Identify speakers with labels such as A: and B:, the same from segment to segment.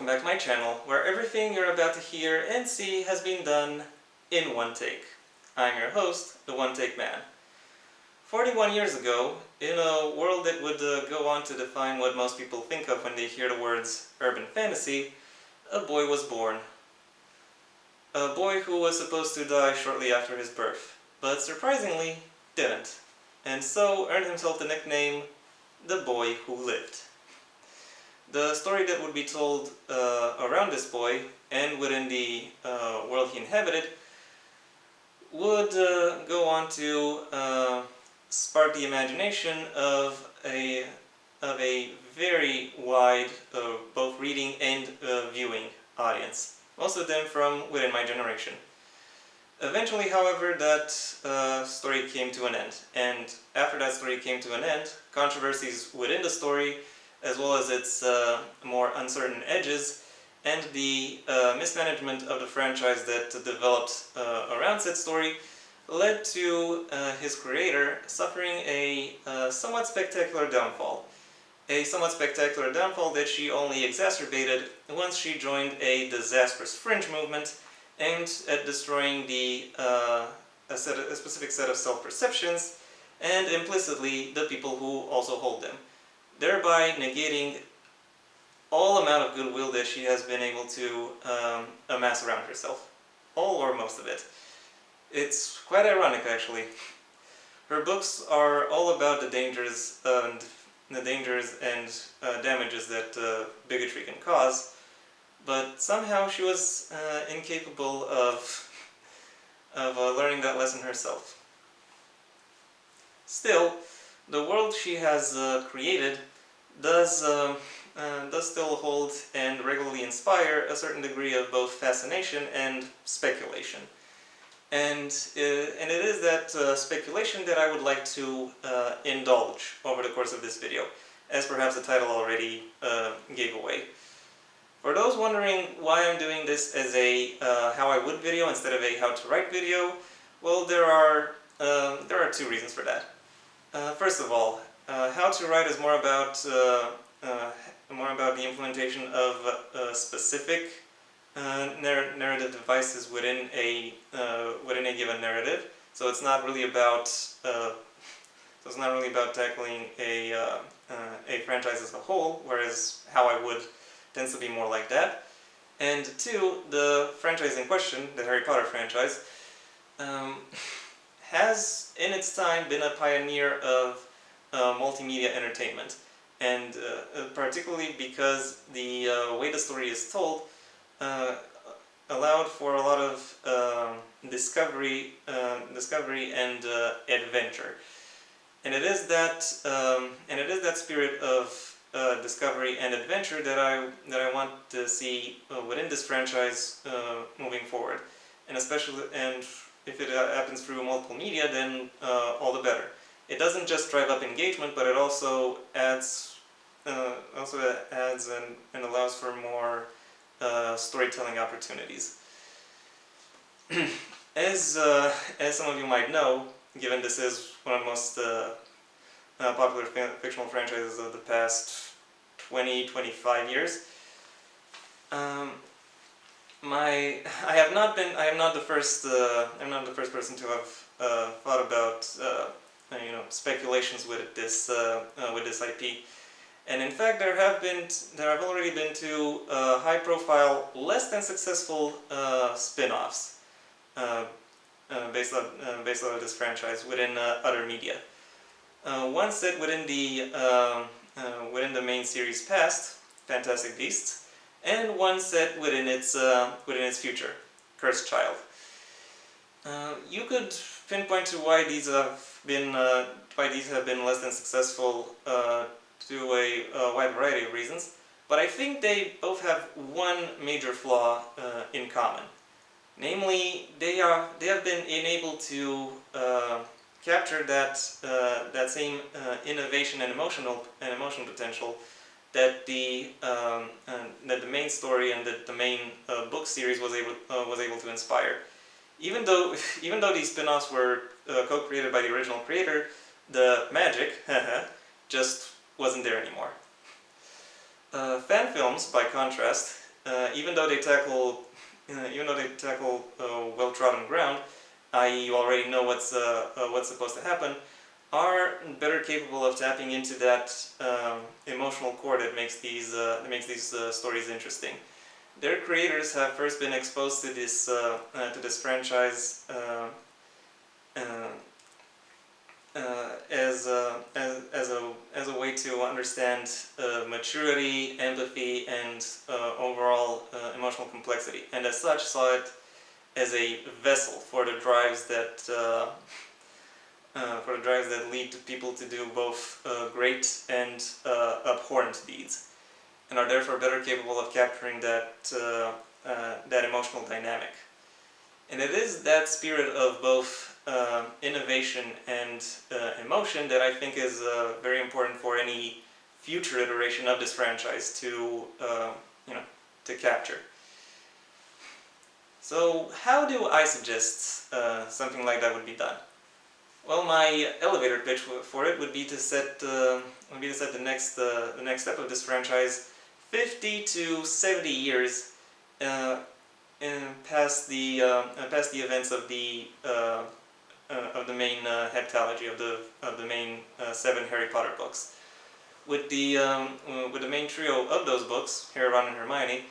A: welcome back to my channel, where everything you're about to hear and see has been done in one take. I'm your host, the One Take Man. 41 years ago, in a world that would go on to define what most people think of when they hear the words urban fantasy, a boy was born. A boy who was supposed to die shortly after his birth, but surprisingly didn't, and so earned himself the nickname, the boy who lived. The story that would be told around this boy, and within the world he inhabited, would go on to spark the imagination of a very wide both reading and viewing audience, most of them from within my generation. Eventually, however, that story came to an end, and after that story came to an end, controversies within the story, as well as its more uncertain edges, and the mismanagement of the franchise that developed around said story, led to his creator suffering a somewhat spectacular downfall. A somewhat spectacular downfall that she only exacerbated once she joined a disastrous fringe movement aimed at destroying a specific set of self-perceptions, and implicitly the people who also hold them, thereby negating all amount of goodwill that she has been able to amass around herself. All or most of it. It's quite ironic, actually. Her books are all about the dangers and damages that bigotry can cause, but somehow she was incapable of learning that lesson herself. Still, the world she has created does still hold and regularly inspire a certain degree of both fascination and speculation. And it is that speculation that I would like to indulge over the course of this video, as perhaps the title already gave away. For those wondering why I'm doing this as a how I would video instead of a how to write video, well, there are two reasons for that. First of all, how to write is more about the implementation of specific narrative devices within a given narrative. So it's not really about tackling a franchise as a whole, whereas how I would tends to be more like that. And two, the franchise in question, the Harry Potter franchise, has in its time been a pioneer of multimedia entertainment, and particularly because the way the story is told allowed for a lot of discovery and adventure. And it is that spirit of discovery and adventure that I want to see within this franchise moving forward, and especially if it happens through multiple media, then all the better. It doesn't just drive up engagement, but it also adds and allows for more storytelling opportunities. As some of you might know, given this is one of the most popular fictional franchises of the past 20-25 years, I'm not the first person to have thought about speculations with this IP. And in fact, there have already been two high-profile, less than successful spin-offs based on this franchise within other media. One set within the main series past, Fantastic Beasts, and one set within its future, Cursed Child. You could pinpoint to why these have been less than successful to a wide variety of reasons, but I think they both have one major flaw in common. Namely, they have been unable to capture that same innovation and emotional potential that the main story and the main book series was able to inspire. Even though these spin-offs were co-created by the original creator, the magic just wasn't there anymore. Fan films, by contrast, even though they tackle well-trodden ground, i.e., you already know what's supposed to happen, are better capable of tapping into that emotional core that makes these stories interesting. Their creators have first been exposed to this franchise as a way to understand maturity, empathy, and overall emotional complexity, and as such saw it as a vessel for the drives that lead to people to do both great and abhorrent deeds, and are therefore better capable of capturing that emotional dynamic. And it is that spirit of both innovation and emotion that I think is very important for any future iteration of this franchise to to capture. So how do I suggest something like that would be done? Well, my elevator pitch for it would be to set the next step of this franchise 50 to 70 years past the events of the main heptalogy of the main 7 Harry Potter books, with the main trio of those books, Harry, Ron, and Hermione,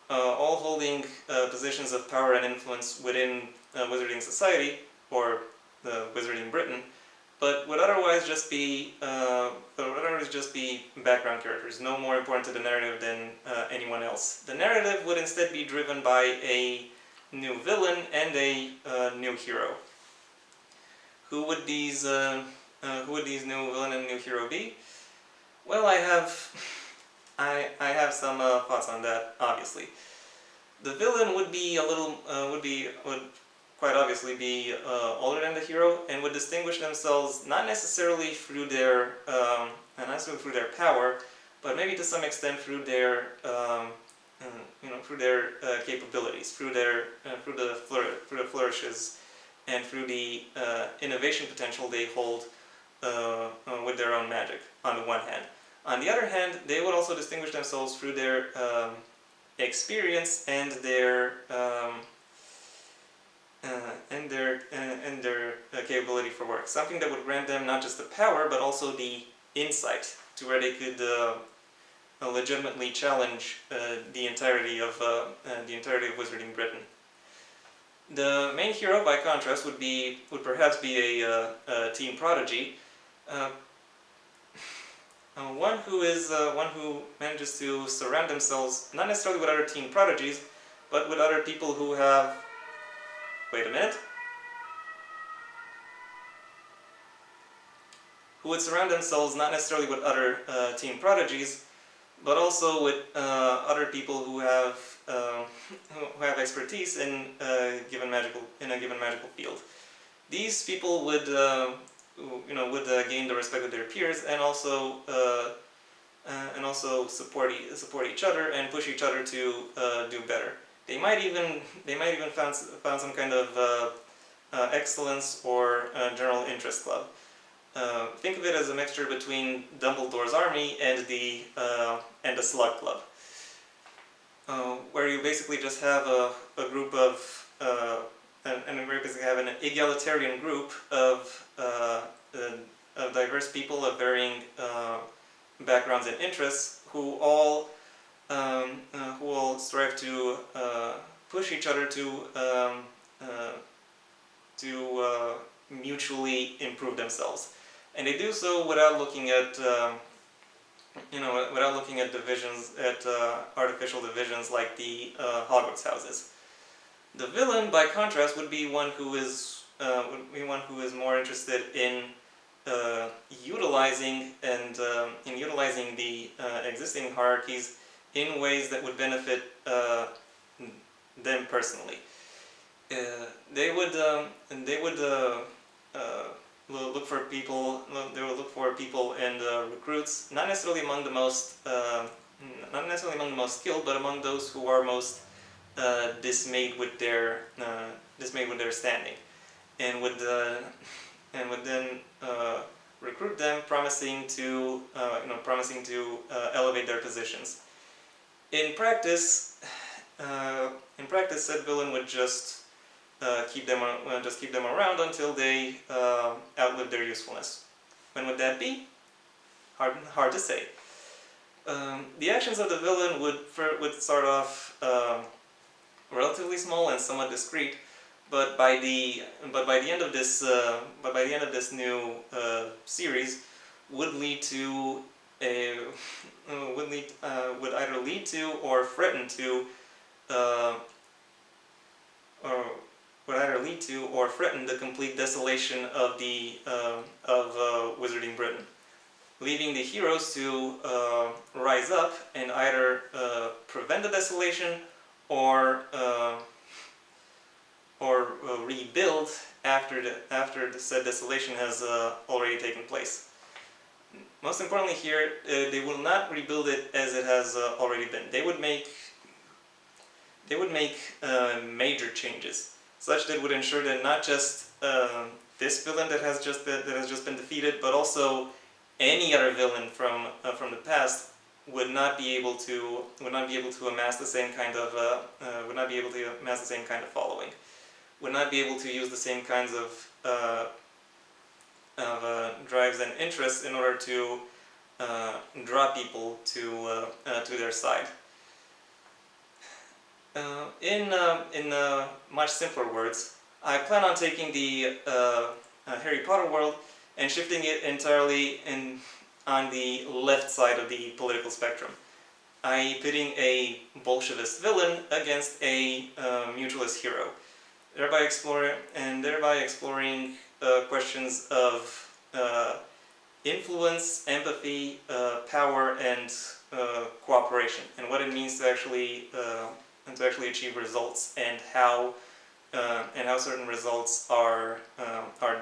A: all holding positions of power and influence within Wizarding Society, or Wizarding Britain, but would otherwise just be background characters, no more important to the narrative than anyone else. The narrative would instead be driven by a new villain and a new hero. Who would these new villain and new hero be? Well, I have some thoughts on that. Obviously, the villain would quite obviously be older than the hero, and would distinguish themselves not necessarily through their power, but maybe to some extent through their capabilities, through the flourishes, and through the innovation potential they hold with their own magic, on the one hand. On the other hand, they would also distinguish themselves through their experience and their capability for work. Something that would grant them not just the power, but also the insight to where they could legitimately challenge the entirety of Wizarding Britain. The main hero, by contrast, would perhaps be a teen prodigy, one who manages to surround themselves not necessarily with other teen prodigies, but with other people who have. Wait a minute. Who would surround themselves not necessarily with other teen prodigies, but also with other people who have expertise in a given magical field. These people would gain the respect of their peers, and also support each other and push each other to do better. They might even found some kind of excellence or general interest club. Think of it as a mixture between Dumbledore's army and the Slug Club, where you basically just have a group of have an egalitarian group of diverse people of varying backgrounds and interests who all strive to push each other to mutually improve themselves, and they do so without looking at artificial divisions like the Hogwarts houses. The villain, by contrast, would be one who is more interested in utilizing the existing hierarchies in ways that would benefit them personally. They would look for people. They would look for people and recruits, not necessarily among the most skilled, but among those who are most dismayed with their standing, and would then recruit them, promising to elevate their positions. In practice, in practice, said villain would just keep them around until they outlive their usefulness. When would that be? Hard to say. The actions of the villain would start off relatively small and somewhat discreet, but by the end of this new series would lead to a would either lead to or threaten to or would either lead to or threaten the complete desolation of Wizarding Britain, leaving the heroes to rise up and either prevent the desolation or rebuild after the said desolation has already taken place. Most importantly here, they will not rebuild it as it has already been. They would make major changes, such that would ensure that not just this villain that has just been defeated, but also any other villain from the past would not be able to amass the same kind of following, would not be able to use the same kinds of drives and interests in order to draw people to their side. In much simpler words, I plan on taking the Harry Potter world and shifting it entirely on the left side of the political spectrum, i.e. pitting a Bolshevist villain against a mutualist hero, thereby exploring questions of influence, empathy, power, and cooperation, and what it means to actually achieve results, and how certain results are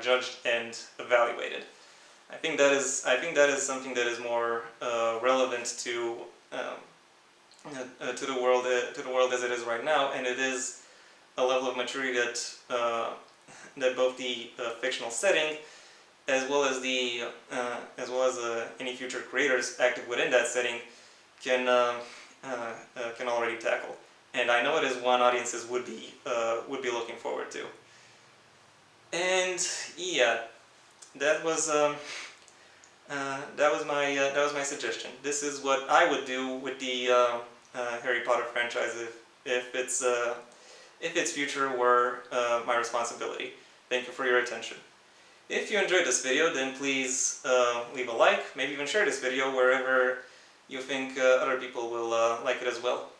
A: judged and evaluated. I think that is something that is more relevant to the world as it is right now, and it is a level of maturity that both the fictional setting, as well as any future creators active within that setting, can already tackle. And I know it is one audiences would be looking forward to. And yeah, that was my suggestion. This is what I would do with the Harry Potter franchise if its future were my responsibility. Thank you for your attention. If you enjoyed this video, then please leave a like, maybe even share this video wherever you think other people will like it as well.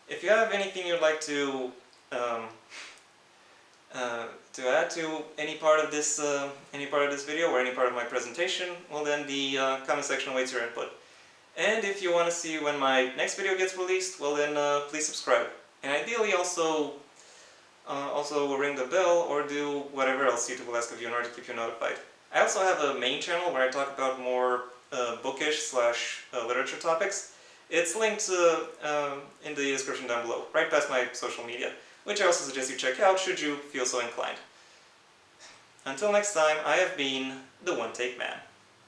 A: If you have anything you'd like to add to any part of this video or any part of my presentation, well then the comment section awaits your input. And if you want to see when my next video gets released, well then please subscribe. And ideally also ring the bell or do whatever else YouTube will ask of you in order to keep you notified. I also have a main channel where I talk about more bookish / literature topics. It's linked in the description down below, right past my social media, which I also suggest you check out should you feel so inclined. Until next time, I have been the One Take Man.